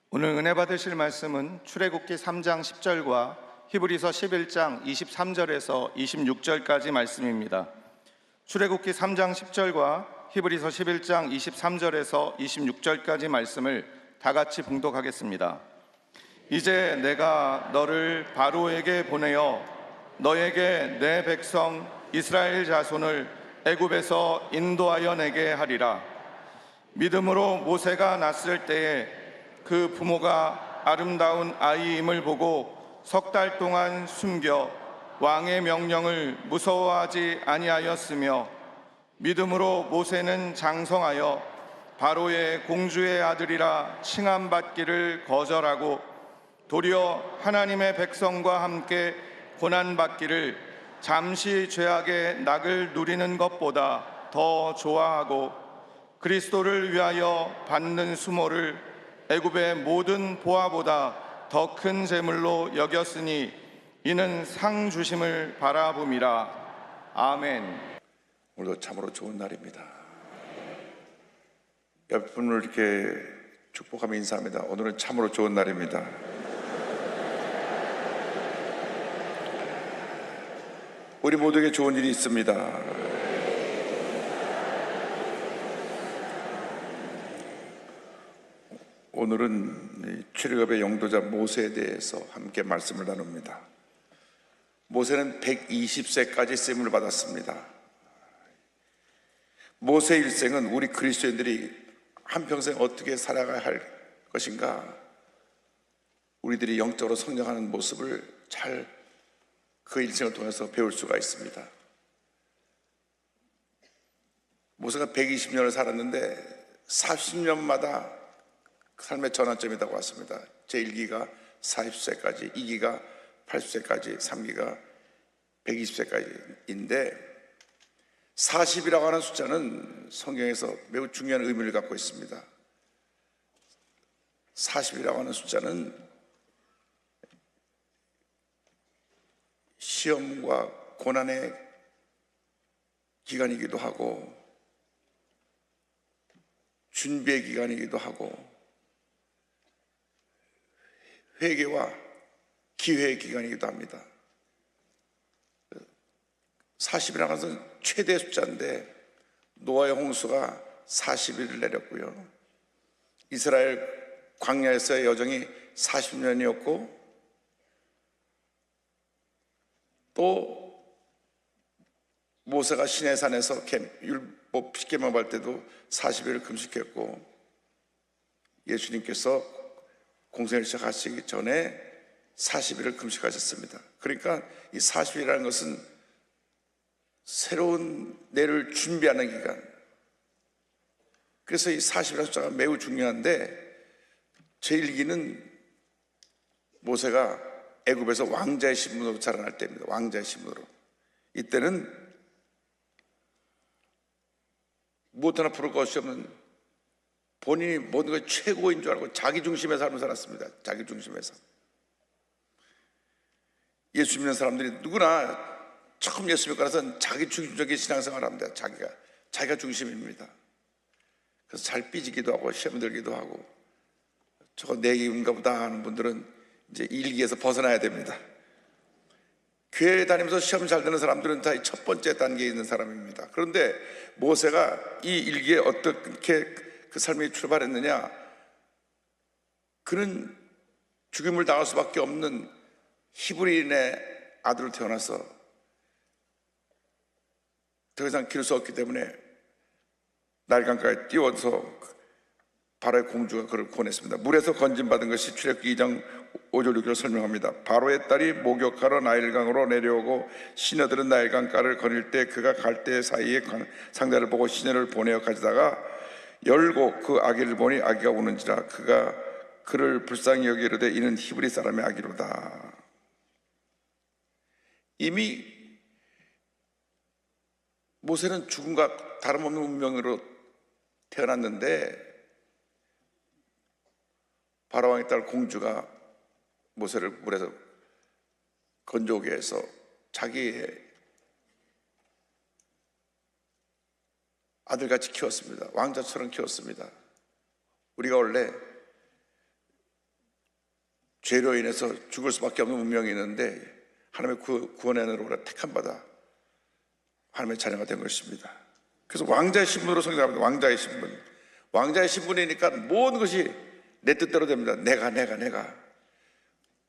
오늘 은혜 받으실 말씀은 출애굽기 3장 10절과 히브리서 11장 23절에서 26절까지 말씀입니다. 출애굽기 3장 10절과 히브리서 11장 23절에서 26절까지 말씀을 다 같이 봉독하겠습니다. 이제 내가 너를 바로에게 보내어 너에게 내 백성 이스라엘 자손을 애굽에서 인도하여 내게 하리라. 믿음으로 모세가 낳았을 때에 그 부모가 아름다운 아이임을 보고 석 달 동안 숨겨 왕의 명령을 무서워하지 아니하였으며, 믿음으로 모세는 장성하여 바로의 공주의 아들이라 칭함받기를 거절하고 도리어 하나님의 백성과 함께 고난받기를 잠시 죄악의 낙을 누리는 것보다 더 좋아하고 그리스도를 위하여 받는 수모를 애굽의 모든 보화보다 더 큰 재물로 여겼으니 이는 상 주심을 바라봄이라. 아멘. 오늘도 참으로 좋은 날입니다. 옆 분을 이렇게 축복하며 인사합니다. 오늘은 참으로 좋은 날입니다. 우리 모두에게 좋은 일이 있습니다. 오늘은 출애굽의 영도자 모세에 대해서 함께 말씀을 나눕니다. 모세는 120세까지 쓰임을 받았습니다. 모세의 일생은 우리 그리스도인들이 한평생 어떻게 살아가야 할 것인가, 우리들이 영적으로 성장하는 모습을 잘 그 일생을 통해서 배울 수가 있습니다. 모세가 120년을 살았는데 40년마다 삶의 전환점이라고 왔습니다. 제1기가 40세까지, 2기가 80세까지, 3기가 120세까지인데 40이라고 하는 숫자는 성경에서 매우 중요한 의미를 갖고 있습니다. 40이라고 하는 숫자는 시험과 고난의 기간이기도 하고 준비의 기간이기도 하고 회개와 기회의 기간이기도 합니다. 40이라는 것은 최대 숫자인데 노아의 홍수가 40일을 내렸고요, 이스라엘 광야에서의 여정이 40년이었고 또 모세가 시내산에서 율법 10계명 받을 때도 40일을 금식했고, 예수님께서 공생을 시작하시기 전에 40일을 금식하셨습니다. 그러니까 이 40일이라는 것은 새로운 내를 준비하는 기간, 그래서 이 40이라는 숫자가 매우 중요한데, 제1기는 모세가 애굽에서 왕자의 신분으로 자라날 때입니다. 왕자의 신분으로. 이때는 무엇 하나 부를 것이 없는, 본인이 모든 것 최고인 줄 알고 자기 중심의 삶을 살았습니다. 자기 중심의 삶. 예수 믿는 사람들이 누구나 처음 예수 믿고 나서 자기 중심적인 신앙생활을 합니다. 자기가 중심입니다. 그래서 잘 삐지기도 하고 시험 들기도 하고, 저거 내 기운가 보다 하는 분들은 이제 일기에서 벗어나야 됩니다. 교회 다니면서 시험 잘 되는 사람들은 다 첫 번째 단계에 있는 사람입니다. 그런데 모세가 이 일기에 어떻게 그 삶이 출발했느냐, 그는 죽임을 당할 수밖에 없는 히브리인의 아들로 태어나서 더 이상 기를 수 없기 때문에 나일강가에 띄워서 바로의 공주가 그를 구원했습니다. 물에서 건진받은 것이 출애굽기 2장 5절 6절을 설명합니다. 바로의 딸이 목욕하러 나일강으로 내려오고 시녀들은 나일강가를 거닐 때 그가 갈대 사이에 상자를 보고 시녀를 보내어 가져다가 열고 그 아기를 보니 아기가 우는지라 그가 그를 불쌍히 여기 이르되 이는 히브리 사람의 아기로다. 이미 모세는 죽음과 다름없는 운명으로 태어났는데 바로왕의 딸 공주가 모세를 물에서 건져오게 해서 자기의 아들같이 키웠습니다. 왕자처럼 키웠습니다. 우리가 원래 죄로 인해서 죽을 수밖에 없는 운명이 있는데 하나님의 구원의 은혜로 택함 받아 하나님의 자녀가 된 것입니다. 그래서 왕자의 신분으로 성장합니다. 왕자의 신분. 왕자의 신분이니까 모든 것이 내 뜻대로 됩니다. 내가.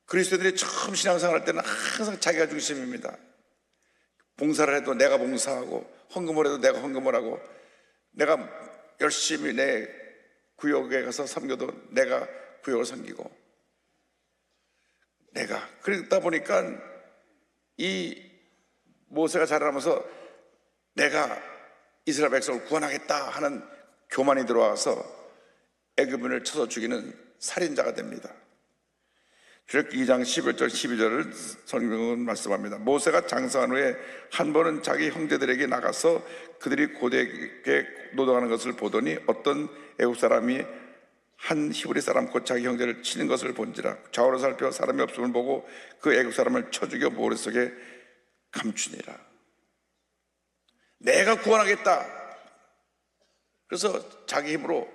그리스도인들이 처음 신앙생활 할 때는 항상 자기가 중심입니다. 봉사를 해도 내가 봉사하고, 헌금을 해도 내가 헌금을 하고, 내가 열심히 내 구역에 가서 섬겨도 내가 구역을 섬기고, 그러다 보니까 이 모세가 자라면서 내가 이스라엘 백성을 구원하겠다 하는 교만이 들어와서 애굽인을 쳐서 죽이는 살인자가 됩니다. 출애굽기 2장 11절 12절을 성경은 말씀합니다. 모세가 장사한 후에 한 번은 자기 형제들에게 나가서 그들이 고되게 노동하는 것을 보더니 어떤 애굽 사람이 한 히브리 사람 곧 자기 형제를 치는 것을 본지라. 좌우로 살펴 사람이 없음을 보고 그 애굽 사람을 쳐 죽여 모래 속에 감추니라. 내가 구원하겠다. 그래서 자기 힘으로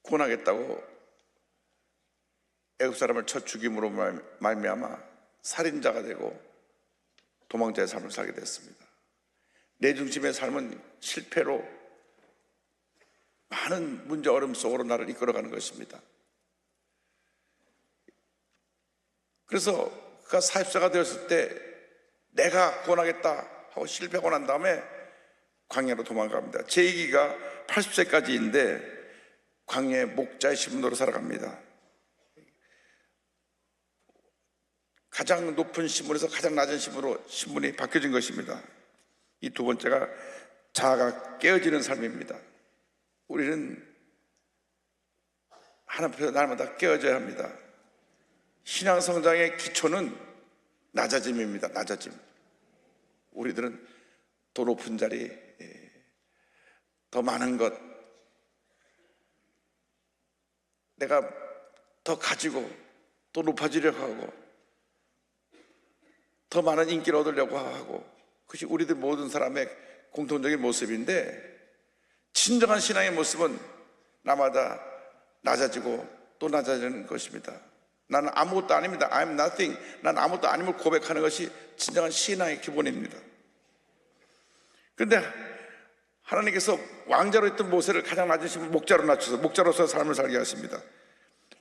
구원하겠다고 애굽 사람을 쳐 죽임으로 말미암아 살인자가 되고 도망자의 삶을 살게 됐습니다. 내 중심의 삶은 실패로 많은 문제 어려움 속으로 나를 이끌어가는 것입니다. 그래서 그가 40세가 되었을 때 내가 구원하겠다 하고 실패하고 난 다음에 광야로 도망갑니다. 제2기가 80세까지인데 광야의 목자의 신분으로 살아갑니다. 가장 높은 신분에서 가장 낮은 신분으로 신분이 바뀌어진 것입니다. 이 두 번째가 자아가 깨어지는 삶입니다. 우리는 하나님 앞에서 날마다 깨어져야 합니다. 신앙 성장의 기초는 낮아짐입니다. 낮아짐. 우리들은 더 높은 자리, 더 많은 것, 내가 더 가지고 더 높아지려고 하고 더 많은 인기를 얻으려고 하고, 그것이 우리들 모든 사람의 공통적인 모습인데, 진정한 신앙의 모습은 나마다 낮아지고 또 낮아지는 것입니다. 나는 아무것도 아닙니다. I'm nothing. 난 아무것도 아님을 고백하는 것이 진정한 신앙의 기본입니다. 그런데 하나님께서 왕자로 있던 모세를 가장 낮은 신분 목자로 낮춰서 목자로서 삶을 살게 하십니다.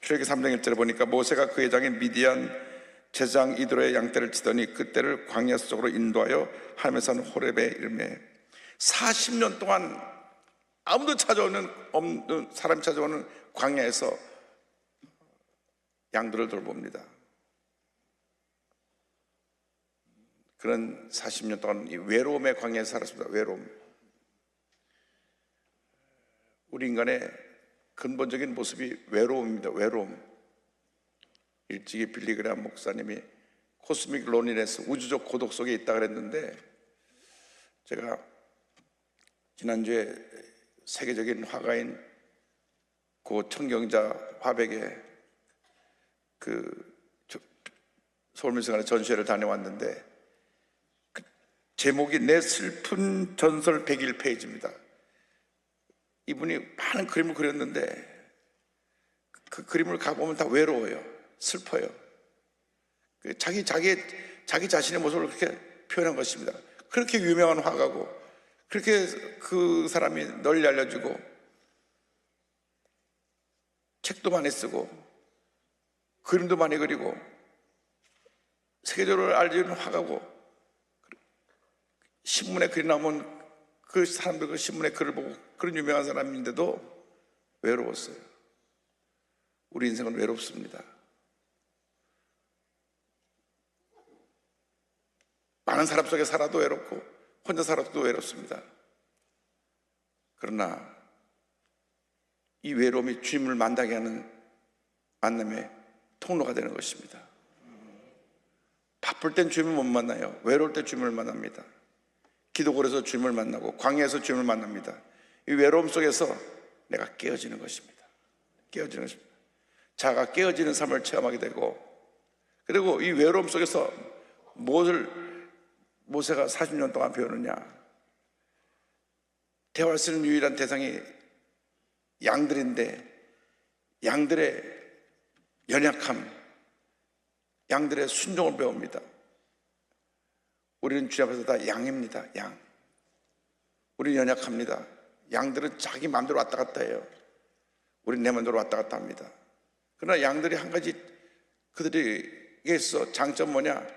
출애굽기 3장 1절에 보니까 모세가 그의 장인 미디안 제사장 이드로의 양떼를 치더니 그때를 광야 속으로 인도하여 하나님의 산 호렙에 이르매 40년 동안 아무도 없는 사람이 찾아오는 광야에서 양들을 돌봅니다. 그런 40년 동안 이 외로움의 광야에서 살았습니다. 외로움. 우리 인간의 근본적인 모습이 외로움입니다. 외로움. 일찍이 빌리그레함 목사님이 코스믹 로니네스, 우주적 고독 속에 있다 그랬는데, 제가 지난주에 세계적인 화가인 고 청경자 화백의 서울미술관에 전시회를 다녀왔는데, 그 제목이 내 슬픈 전설 101페이지입니다. 이분이 많은 그림을 그렸는데 그 그림을 가보면 다 외로워요. 슬퍼요. 자기 자신의 모습을 그렇게 표현한 것입니다. 그렇게 유명한 화가고, 그렇게 그 사람이 널리 알려지고, 책도 많이 쓰고, 그림도 많이 그리고, 세계적으로 알려진 화가고, 신문에 글이 나오면 그 사람들 그 신문에 글을 보고 그런 유명한 사람인데도 외로웠어요. 우리 인생은 외롭습니다. 많은 사람 속에 살아도 외롭고 혼자 살아도 외롭습니다. 그러나 이 외로움이 주님을 만나게 하는 만남의 통로가 되는 것입니다. 바쁠 땐 주님을 못 만나요. 외로울 때 주님을 만납니다. 기도골에서 주님을 만나고 광야에서 주님을 만납니다. 이 외로움 속에서 내가 깨어지는 것입니다. 깨어지는 것입니다. 자아가 깨어지는 삶을 체험하게 되고, 그리고 이 외로움 속에서 무엇을 모세가 40년 동안 배우느냐? 대화할 수 있는 유일한 대상이 양들인데, 양들의 연약함, 양들의 순종을 배웁니다. 우리는 주님 앞에서 다 양입니다. 양. 우리는 연약합니다. 양들은 자기 마음대로 왔다 갔다 해요. 우리는 내 마음대로 왔다 갔다 합니다. 그러나 양들이 한 가지 그들에게 있어 장점 뭐냐?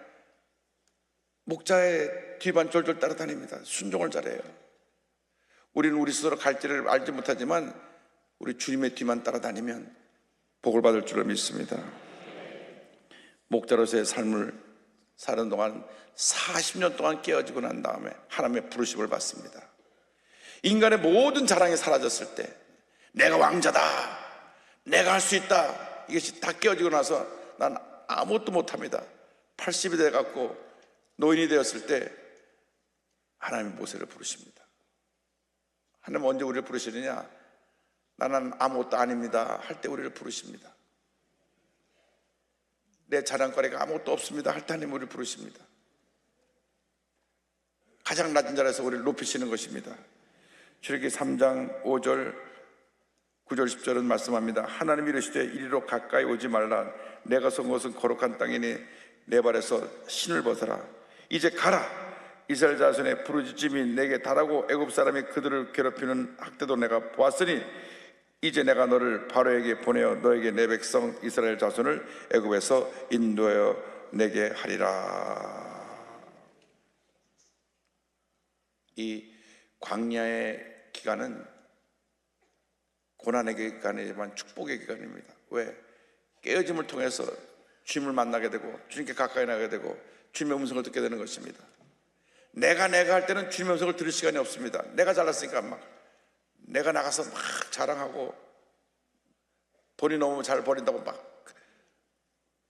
목자의 뒤만 졸졸 따라다닙니다. 순종을 잘해요. 우리는 우리 스스로 갈 길을 알지 못하지만 우리 주님의 뒤만 따라다니면 복을 받을 줄을 믿습니다. 목자로서의 삶을 사는 동안 40년 동안 깨어지고 난 다음에 하나님의 부르심을 받습니다. 인간의 모든 자랑이 사라졌을 때 내가 왕자다, 내가 할 수 있다, 이것이 다 깨어지고 나서 난 아무것도 못합니다. 80이 돼갖고 노인이 되었을 때 하나님이 모세를 부르십니다. 하나님 언제 우리를 부르시느냐? 나는 아무것도 아닙니다 할 때 우리를 부르십니다. 내 자랑거리가 아무것도 없습니다 할 때 하나님 우리를 부르십니다. 가장 낮은 자리에서 우리를 높이시는 것입니다. 출애굽기 3장 5절 9절 10절은 말씀합니다. 하나님이 이르시되 이리로 가까이 오지 말라. 내가 선 곳은 거룩한 땅이니 내 발에서 신을 벗어라. 이제 가라. 이스라엘 자손의 부르짖음이 내게 달하고 애굽 사람이 그들을 괴롭히는 학대도 내가 보았으니 이제 내가 너를 바로에게 보내어 너에게 내 백성 이스라엘 자손을 애굽에서 인도하여 내게 하리라. 이 광야의 기간은 고난의 기간이지만 축복의 기간입니다. 왜? 깨어짐을 통해서 주님을 만나게 되고 주님께 가까이 나게 되고 주님의 음성을 듣게 되는 것입니다. 내가 할 때는 주님의 음성을 들을 시간이 없습니다. 내가 잘났으니까 막 내가 나가서 막 자랑하고 돈이 너무 잘 버린다고 막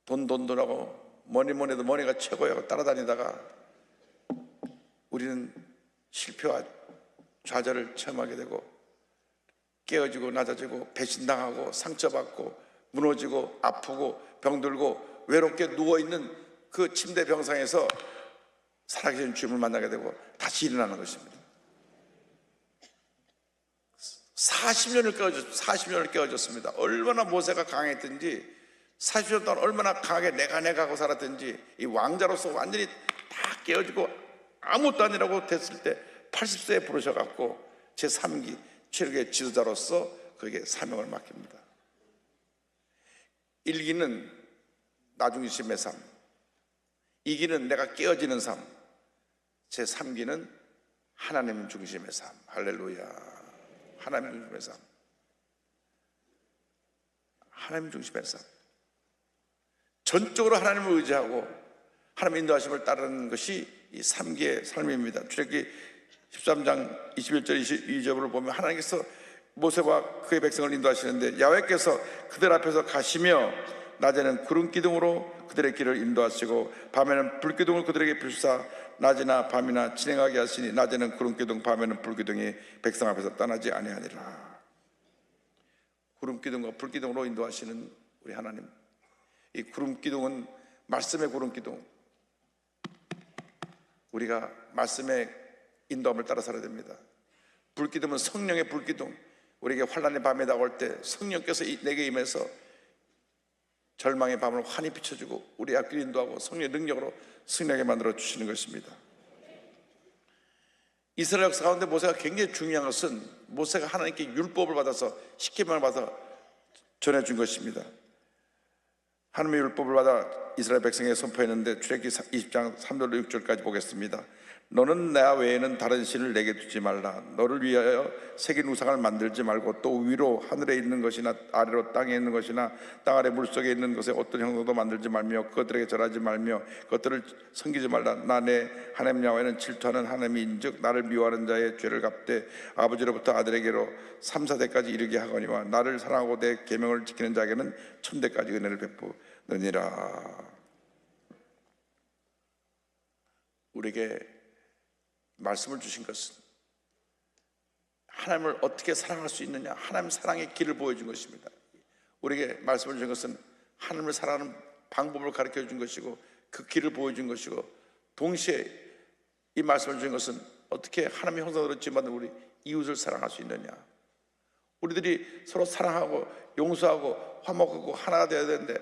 돈하고 뭐니 해도 머니가 최고야 따라다니다가 우리는 실패와 좌절을 체험하게 되고 깨어지고 낮아지고 배신당하고 상처받고 무너지고 아프고 병들고 외롭게 누워있는 그 침대 병상에서 살아계신 주님을 만나게 되고 다시 일어나는 것입니다. 40년을 깨어졌습니다. 얼마나 모세가 강했든지 40년 동안 얼마나 강하게 내가 하고 살았든지 이 왕자로서 완전히 다 깨어지고 아무것도 아니라고 됐을 때 80세에 부르셔갖고 제3기 최고의 지도자로서 그에게 사명을 맡깁니다. 1기는 나중심의 삶, 2기는 내가 깨어지는 삶, 제3기는 하나님 중심의 삶. 할렐루야. 하나님 중심의 삶. 하나님 중심의 삶. 전적으로 하나님을 의지하고 하나님 인도하심을 따르는 것이 이 3기의 삶입니다. 출애굽기 13장 21절 22절을 보면 하나님께서 모세와 그의 백성을 인도하시는데 야훼께서 그들 앞에서 가시며 낮에는 구름 기둥으로 그들의 길을 인도하시고 밤에는 불 기둥을 그들에게 비추사 낮이나 밤이나 진행하게 하시니 낮에는 구름 기둥 밤에는 불 기둥이 백성 앞에서 떠나지 아니하니라. 구름 기둥과 불 기둥으로 인도하시는 우리 하나님. 이 구름 기둥은 말씀의 구름 기둥. 우리가 말씀의 인도함을 따라 살아야 됩니다. 불 기둥은 성령의 불 기둥. 우리에게 환난의 밤에 다가올 때 성령께서 내게 임해서 절망의 밤을 환히 비춰주고 우리 앞길 인도하고 성령의 능력으로 승리하게 만들어 주시는 것입니다. 이스라엘 역사 가운데 모세가 굉장히 중요한 것은 모세가 하나님께 율법을 받아서 십계명을 받아 전해준 것입니다. 하나님의 율법을 받아 이스라엘 백성에게 선포했는데 출애굽기 20장 3절로 6절까지 보겠습니다. 너는 나 외에는 다른 신을 내게 두지 말라. 너를 위하여 새긴 우상을 만들지 말고 또 위로 하늘에 있는 것이나 아래로 땅에 있는 것이나 땅 아래 물속에 있는 것에 어떤 형상도 만들지 말며 그것들에게 절하지 말며 그것들을 섬기지 말라. 나 내 하나님 야훼는 질투하는 하나님인즉 나를 미워하는 자의 죄를 갚되 아버지로부터 아들에게로 3, 4대까지 이르게 하거니와 나를 사랑하고 내 계명을 지키는 자에게는 1000대까지 은혜를 베푸느니라. 우리에게 말씀을 주신 것은 하나님을 어떻게 사랑할 수 있느냐, 하나님 사랑의 길을 보여준 것입니다. 우리에게 말씀을 주신 것은 하나님을 사랑하는 방법을 가르쳐 준 것이고 그 길을 보여준 것이고 동시에 이 말씀을 주신 것은 어떻게 하나님의 형상으로 지음받은 우리 이웃을 사랑할 수 있느냐. 우리들이 서로 사랑하고 용서하고 화목하고 하나가 되어야 되는데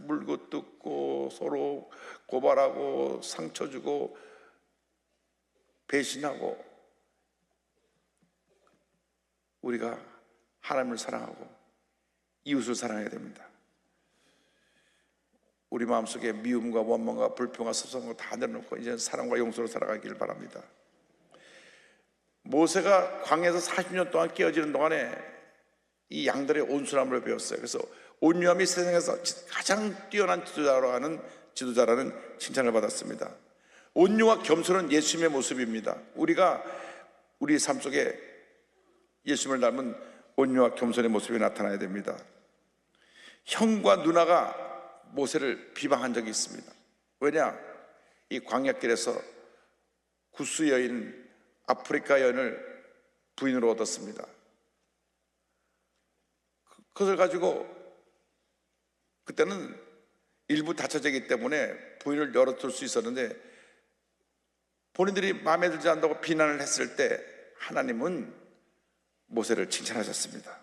물고 뜯고 서로 고발하고 상처 주고 배신하고, 우리가 하나님을 사랑하고 이웃을 사랑해야 됩니다. 우리 마음속에 미움과 원망과 불평과 섭섭한 거 다 내려놓고 이제 사랑과 용서로 살아가길 바랍니다. 모세가 광야에서 40년 동안 깨어지는 동안에 이 양들의 온순함을 배웠어요. 그래서 온유함이 세상에서 가장 뛰어난 지도자라는 칭찬을 받았습니다. 온유와 겸손은 예수님의 모습입니다. 우리가 우리 삶 속에 예수님을 닮은 온유와 겸손의 모습이 나타나야 됩니다. 형과 누나가 모세를 비방한 적이 있습니다. 왜냐? 이 광야길에서 구스 여인, 아프리카 여인을 부인으로 얻었습니다. 그것을 가지고 그때는 일부 닫혀지기 때문에 부인을 열어둘 수 있었는데, 본인들이 마음에 들지 않는다고 비난을 했을 때 하나님은 모세를 칭찬하셨습니다.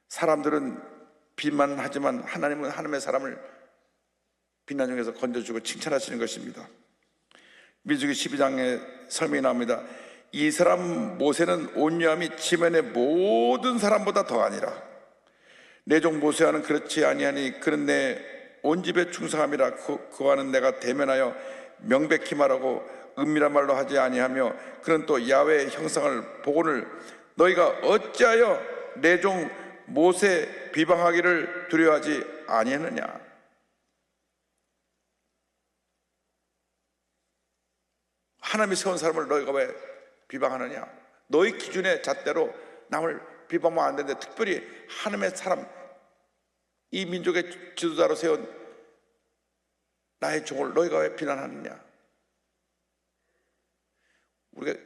사람들은 비난하지만 하나님은 하나님의 사람을 비난 중에서 건져주고 칭찬하시는 것입니다. 민수기 12장에 설명이 나옵니다. 이 사람 모세는 온유함이 지면의 모든 사람보다 더하니라. 내 종 모세와는 그렇지 아니하니 그는 내 온 집에 충성함이라. 그와는 내가 대면하여 명백히 말하고 은밀한 말로 하지 아니하며 그는 또 야훼의 형상을 보고를 너희가 어찌하여 내 종 모세 비방하기를 두려워하지 아니하느냐. 하나님이 세운 사람을 너희가 왜 비방하느냐. 너희 기준의 잣대로 남을 비방하면 안 되는데 특별히 하나님의 사람, 이 민족의 지도자로 세운 나의 종을 너희가 왜 비난하느냐.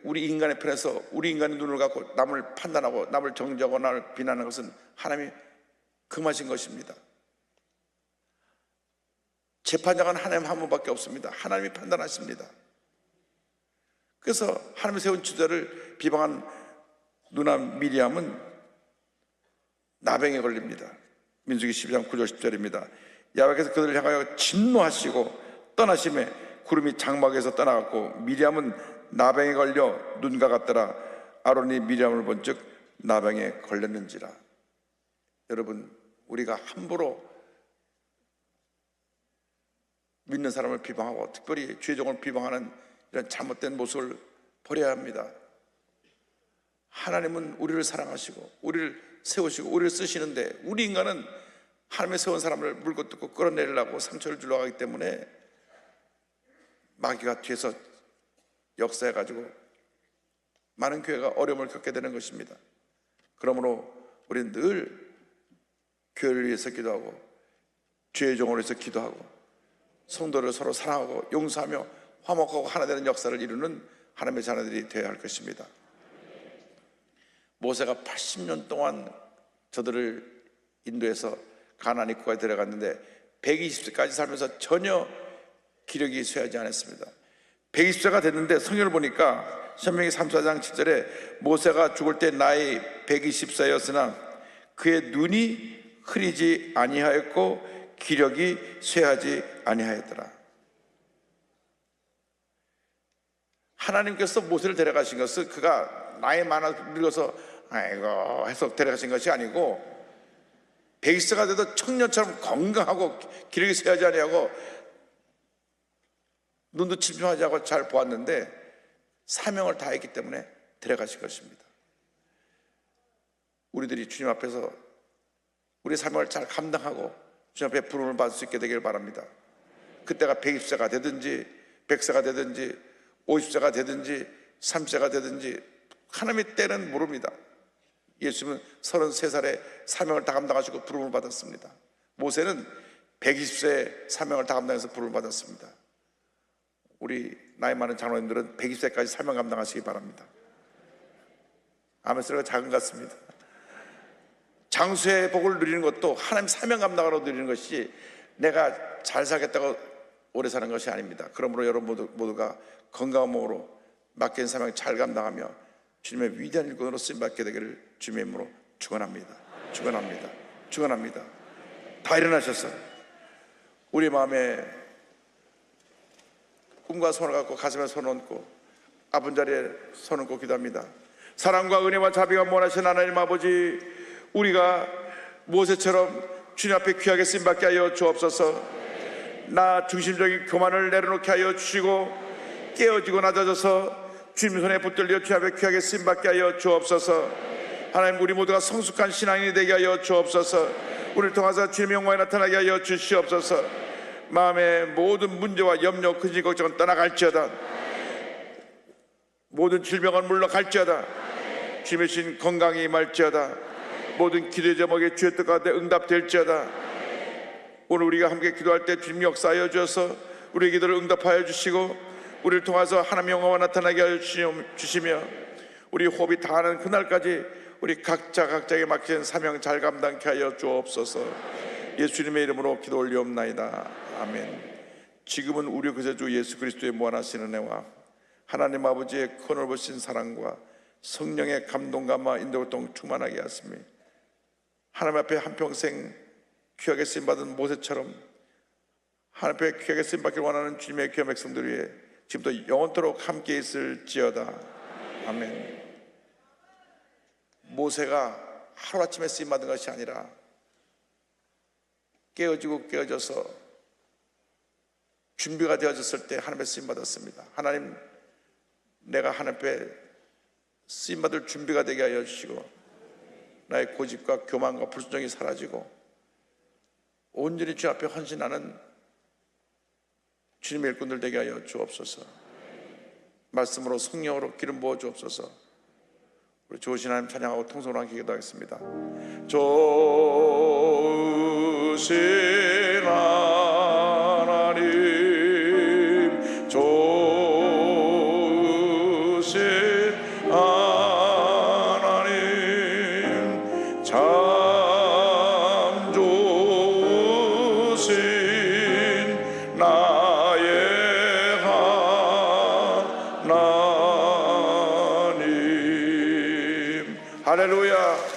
우리 인간의 편에서 우리 인간의 눈을 갖고 남을 판단하고 남을 정죄하고 남을 비난하는 것은 하나님이 금하신 것입니다. 재판장은 하나님 한 분밖에 없습니다. 하나님이 판단하십니다. 그래서 하나님이 세운 지도자를 비방한 누나 미리암은 나병에 걸립니다. 민수기 12장 9절 10절입니다. 야훼께서 그들을 향하여 진노하시고 떠나심에 구름이 장막에서 떠나갔고 미리암은 나병에 걸려 눈과 같더라. 아론이 미리암을 본즉 나병에 걸렸는지라. 여러분, 우리가 함부로 믿는 사람을 비방하고 특별히 주의 종을 비방하는 이런 잘못된 모습을 버려야 합니다. 하나님은 우리를 사랑하시고 우리를 세우시고 우리를 쓰시는데, 우리 인간은 하나님의 세운 사람을 물고 뜯고 끌어내리려고 상처를 주려고 하기 때문에 마귀가 뒤에서 역사해가지고 많은 교회가 어려움을 겪게 되는 것입니다. 그러므로 우리는 늘 교회를 위해서 기도하고 주의 종을 위해서 기도하고 성도를 서로 사랑하고 용서하며 화목하고 하나 되는 역사를 이루는 하나님의 자녀들이 되어야 할 것입니다. 모세가 80년 동안 저들을 인도해서 가나안 입구까지 데려갔는데 120세까지 살면서 전혀 기력이 쇠하지 않았습니다. 120세가 됐는데 성경을 보니까 신명기 34장 7절에 모세가 죽을 때 나이 120세였으나 그의 눈이 흐리지 아니하였고 기력이 쇠하지 아니하였더라. 하나님께서 모세를 데려가신 것은 그가 나이 많아 늙어서 아이고 해서 데려가신 것이 아니고 120세가 돼도 청년처럼 건강하고 기력이 쇠하지 아니하고 눈도 침침하지 않고 잘 보았는데 사명을 다했기 때문에 데려가신 것입니다. 우리들이 주님 앞에서 우리 사명을 잘 감당하고 주님 앞에 부름을 받을 수 있게 되길 바랍니다. 그때가 120세가 되든지 100세가 되든지 50세가 되든지 30세가 되든지 하나님의 때는 모릅니다. 예수님은 33살에 사명을 다 감당하시고 부름을 받았습니다. 모세는 120세에 사명을 다 감당해서 부름을 받았습니다. 우리 나이 많은 장로님들은 120세까지 사명 감당하시기 바랍니다. 아멘 소리가 작은 것 같습니다. 장수의 복을 누리는 것도 하나님 사명 감당하러 누리는 것이 내가 잘 살겠다고 오래 사는 것이 아닙니다. 그러므로 여러분 모두가 건강한 몸으로 맡긴 사명 잘 감당하며 주님의 위대한 일꾼으로 쓰임받게 되기를 주님의 이름으로 축원합니다. 축원합니다. 축원합니다. 다 일어나셔서 우리 마음에 꿈과 소원을 갖고 가슴에 손을 얹고 아픈 자리에 손을 얹고 기도합니다. 사랑과 은혜와 자비가 원하신 하나님 아버지, 우리가 모세처럼 주님 앞에 귀하게 쓰임받게 하여 주옵소서. 나 중심적인 교만을 내려놓게 하여 주시고 깨어지고 낮아져서 주님 손에 붙들려 주님 앞에 귀하게 쓰임받게 하여 주옵소서. 하나님, 우리 모두가 성숙한 신앙인이 되게 하여 주옵소서. 우리를 통해서 주님의 영광이 나타나게 하여 주시옵소서. 마음의 모든 문제와 염려, 근심, 걱정은 떠나갈지어다. 모든 질병은 물러갈지어다. 주님의 신 건강이 임할지어다. 모든 기도의 제목에 주의 뜻 가운데 응답될지어다. 오늘 우리가 함께 기도할 때 주님 역사하여 주셔서 우리의 기도를 응답하여 주시고 우리를 통해서 하나님의 영광을 나타나게 하여 주시며 우리 호흡이 다하는 그날까지 우리 각자에게 맡긴 사명 잘 감당케 하여 주옵소서. 예수님의 이름으로 기도 올리옵나이다. 아멘. 지금은 우리 구세주 예수 그리스도의 무한하신 은혜와 하나님 아버지의 큰 넓으신 사랑과 성령의 감동감과 인도고통 충만하게 하시며 하나님 앞에 한평생 귀하게 쓰임받은 모세처럼 하나님 앞에 귀하게 쓰임받기를 원하는 주님의 귀한 백성들 위해 지금부터 영원토록 함께 있을지어다. 아멘. 모세가 하루아침에 쓰임받은 것이 아니라 깨어져서 준비가 되어졌을 때 하나님의 쓰임받았습니다. 하나님, 내가 하나님 앞에 쓰임받을 준비가 되게 하여 주시고 나의 고집과 교만과 불순종이 사라지고 온전히 주 앞에 헌신하는 주님의 일꾼들 되게 하여 주옵소서. 말씀으로 성령으로 기름 부어 주옵소서. 우리 좋으신 하나님 찬양하고 통성으로 함께 기도하겠습니다. 좋으신 하나님, 좋으신 하나님, 참 좋으신 나의 하나님. 할렐루야.